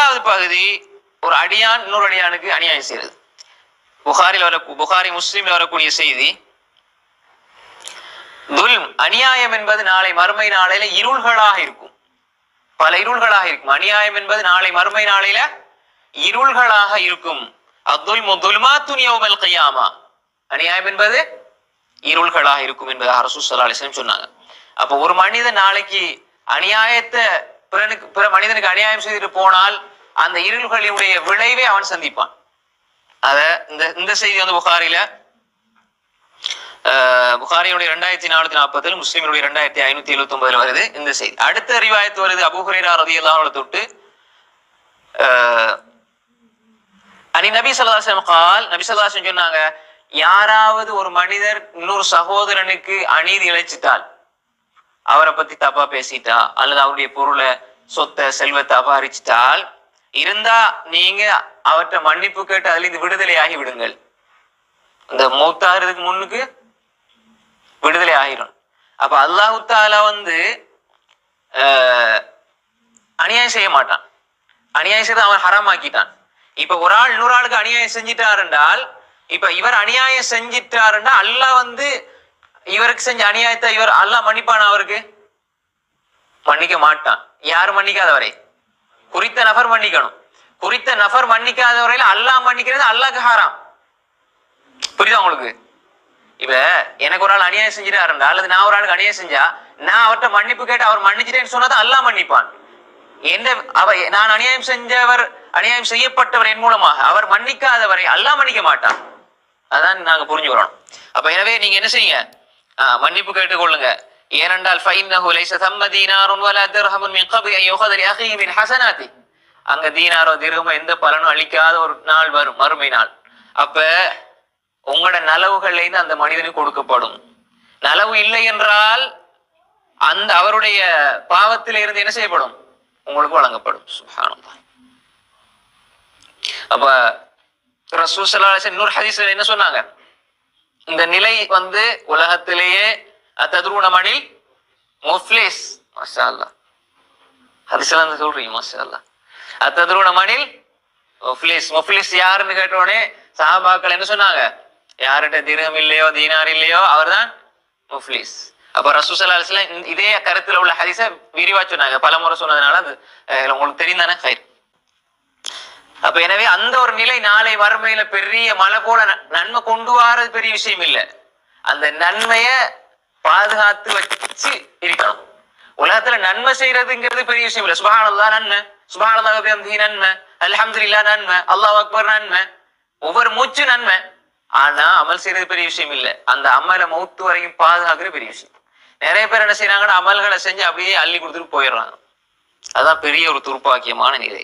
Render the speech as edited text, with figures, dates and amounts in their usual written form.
இரண்டாவது பகுதி ஒரு அடியான் இன்னொரு அடியானுக்கு அநியாயம் செய்யறது. புகாரி முஸ்லிம்ல வரக்கூடிய செய்தி, துல்ம் அநியாயம் என்பது நாளை மறுமை நாளையில இருள்களாக இருக்கும், பல இருள்களாக இருக்கும். அநியாயம் என்பது நாளை மறுமை நாளையில இருள்களாக இருக்கும். அநியாயம் என்பது இருள்களாக இருக்கும் என்பதாக ரசூல் ஸல்லல்லாஹு அலைஹி வஸல்லம் சொன்னாங்க. அப்போ ஒரு மனிதன் நாளைக்கு அநியாயத்தை பிற மனிதனுக்கு அநியாயம் செய்துட்டு போனால் அந்த இருள்களினுடைய விளைவை அவன் சந்திப்பான். அத இந்த செய்தி வந்து புகாரியுடைய 2440, முஸ்லிமுடைய 2579 வருது இந்த செய்தி. அடுத்த ரிவாயத் வருது அபூ ஹுரைரா ரலியல்லாஹு அன்ஹு தொட்டு, நபி ஸல்லல்லாஹு அலைஹி வஸல்லம் قال, நபி ஸல்லல்லாஹு அலைஹி வஸல்லம் சொன்னாங்க, யாராவது ஒரு மனிதர் இன்னொரு சகோதரனுக்கு அநீதி இழைச்சிட்டால், அவரை பத்தி தப்பா பேசிட்டா அல்லது அவருடைய பொருளை சொத்தை செல்வத்தை அபகரிச்சிட்டால் இருந்தா நீங்க அவற்றை மன்னிப்பு கேட்டு அதுல இருந்து விடுதலையாகி விடுங்கள். இந்த மௌத்தாகிறதுக்கு முன்னுக்கு விடுதலை ஆகிரும். அப்ப அல்லாஹ் தஆலா வந்து அநியாயம் செய்ய மாட்டான். அநியாயம் செய்து அவன் ஹராமாக்கிட்டான். இப்ப ஒரு ஆள் இன்னொரு ஆளுக்கு அநியாயம் செஞ்சிட்டார் என்றால், இப்ப இவர் அநியாயம் செஞ்சிட்டாருன்னா அல்லாஹ் வந்து இவருக்கு செஞ்ச அநியாயத்தை அல்லாஹ் மன்னிப்பான்? அவருக்கு மன்னிக்க மாட்டான். யாரு மன்னிக்காத வரை? குறித்த நபர் மன்னிக்கணும். குறித்த நபர் மன்னிக்காத வரையில அல்லாஹ் மன்னிக்கிறது அல்லாஹ்க்கு ஹராம். புரியுதா உங்களுக்கு? இப்ப எனக்கு ஒரு ஆள் அநியாயம் செஞ்சிட்டாரு இருந்தா அல்லது நான் ஒரு ஆளுக்கு அநியாயம் செஞ்சா நான் அவர்கிட்ட மன்னிப்பு கேட்டு அவர் மன்னிச்சிட்டேன்னு சொன்னதை அல்லாஹ் மன்னிப்பான். நான் அநியாயம் செஞ்சவர், அநியாயம் செய்யப்பட்டவர் என் மூலமாக அவர் மன்னிக்காதவரை அல்லாஹ் மன்னிக்க மாட்டான். அதான் நாங்க புரிஞ்சுக்கிறோம். அப்ப எனவே நீங்க என்ன செய்யுங்க, மன்னிப்பு கேட்டுக்கொள்ளுங்க. ஏனென்றால் ஃபைன்னஹு லைஸ தம்ம தீனாருன் வலா திர்ஹமுன் மின் கப்லி அன் யுஹத லி அஹீஹி மின் ஹஸனாத்தி. அங்க தீனாரோ திர்ஹமோ எந்த பலனும் அளிக்காத ஒரு நாள் வரும், மறுமை நாள். அப்ப உங்களோட நலவுகள்ல இருந்து அந்த மனிதனுக்கு கொடுக்கப்படும். நலவு இல்லை என்றால் அந்த அவருடைய பாவத்தில இருந்து என்ன செய்யப்படும்? உங்களுக்கு வழங்கப்படும். சுப்ஹானல்லாஹ். அப்ப ரசூல் ஸல்லல்லாஹு அலைஹி வஸல்லம் இன்னொரு ஹதீஸ்ல என்ன சொன்னாங்க? இந்த நிலை வந்து உலகத்திலேயே அத்ததுருன மணில் முஃப்லிஸ். மாஷா அல்லாஹ். ஹதீஸ்ல வந்து சொல்றீங்க மாஷா அல்லாஹ். அத்ததுருன மணில் முஃப்லிஸ். முஃப்லிஸ் யாருன்னு கேட்டோடனே சஹாபாக்கள் என்ன சொன்னாங்க? யார்கிட்ட திர்ஹம் இல்லையோ தீனார் இல்லையோ அவர்தான் முஃப்லிஸ். அப்ப ரசூல் ஸல்லல்லாஹு அலைஹி வஸல்லம் இதே கருத்துல உள்ள ஹதீஸை விரிவா சொன்னாங்க. பல முறை சொன்னதுனால அது உங்களுக்கு தெரியும் தானே? ஹைர். அப்ப எனவே அந்த ஒரு நிலை நாளை மறுமையில பெரிய மலை போல நன்மை கொண்டு வாரது பெரிய விஷயம் இல்லை. அந்த நன்மைய பாதுகாத்து வச்சு இருக்கணும். உலகத்துல நன்மை செய்யறதுங்கிறது பெரிய விஷயம் இல்லை. சுப்ஹானல்லாஹ் நன்மை, சுப்ஹானல்லாஹ் வபிஹம்திஹி நன்மை, அல்ஹம்துலில்லாஹ் நன்மை, அல்லாஹ் அக்பர் நன்மை, ஒவ்வொரு மூச்சு நன்மை. ஆனா அமல் செய்யறது பெரிய விஷயம் இல்லை. அந்த அமலை மௌத்து வரைக்கும் பாதுகாக்கிறது பெரிய விஷயம். நிறைய பேர் என்ன செய்யறாங்கன்னா அமல்களை செஞ்சு அப்படியே அள்ளி கொடுத்துட்டு போயிடுறாங்க. அதான் பெரிய ஒரு துர்ப்பாக்கியமான நிலை.